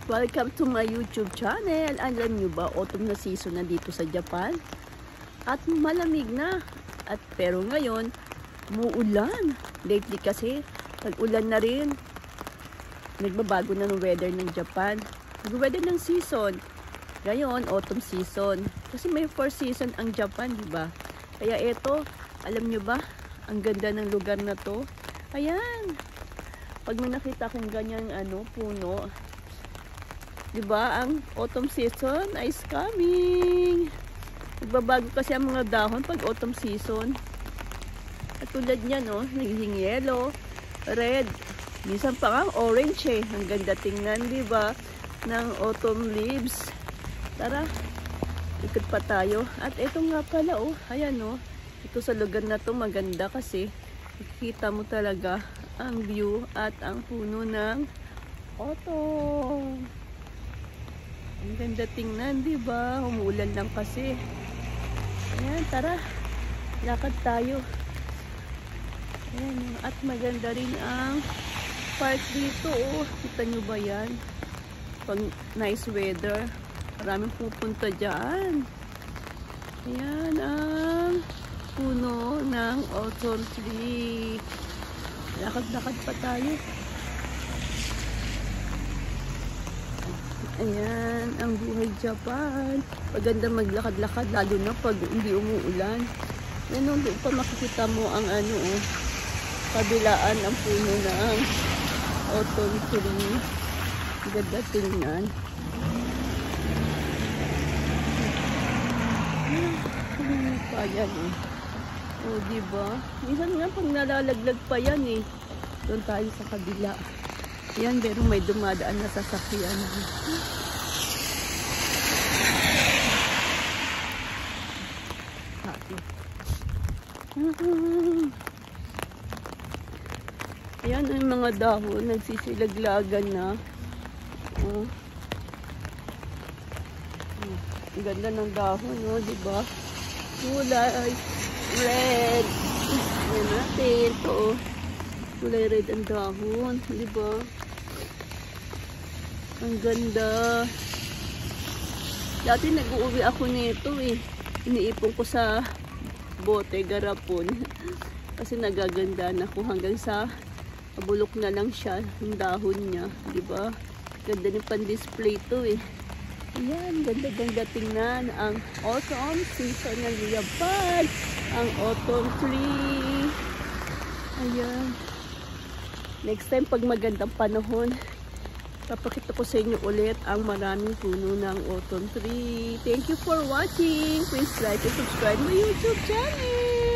Welcome to my YouTube channel. Alam nyo ba, autumn na season na dito sa Japan? At malamig na. Pero ngayon, muulan. Lately kasi, tag-ulan na rin. Nagbabago na ng weather ng Japan. Nag-weather ng season. Ngayon, autumn season. Kasi may 4 season ang Japan, di ba? Kaya eto, alam nyo ba, ang ganda ng lugar na to. Ayan. Pag may nakita kong ganyang puno, diba, ang autumn season is coming. Nagbabago kasi ang mga dahon pag autumn season. At tulad niya, no, nagiging yellow, red, minsan pa nga orange eh. Ang ganda tingnan, diba, ng autumn leaves. Tara, ikot pa tayo. At ito nga pala, oh, ayan, oh, ito sa lugar na to maganda kasi nakikita mo talaga ang view at ang puno ng autumn. Ang ganda tingnan, di ba? Umuulan lang kasi. Ayan, tara. Lakad tayo. Ayan, at maganda rin ang park dito. Oh, kita nyo ba yan? Pag nice weather, maraming pupunta dyan. Ayan ang puno ng autumn tree. Lakad-lakad pa tayo. Ayan, ang buhay Japan. Maganda maglakad-lakad, lalo na pag hindi umuulan. Yan, doon pa makikita mo ang kabilaan ang puno ng autumn tree. Ganda tingnan. Pa yan eh. O, diba? Minsan nga pag nalalaglag pa yan eh. Doon tayo sa kabila. Yan, pero may dumadaan na sasakyan. Ayan ang mga dahon, nagsisilaglagan na. Oh. Ang ganda ng dahon, no? Diba? Kulay red. Ayan natin. Ito, kulay red ang dahon. Diba? Ang ganda. Dati nag-uuwi ako nito eh. Iniipon ko sa bote, garapon. Kasi nagaganda na ako hanggang sa bulok na lang siya, yung dahon niya. Diba? Ganda ni pan-display to eh. Ayan, ganda-ganda tingnan ang autumn season ng Japan. Ang autumn tree. Ayan. Next time pag magandang panahon, papakita ko sa inyo ulit ang maraming puno ng autumn tree. Thank you for watching. Please like and subscribe my YouTube channel.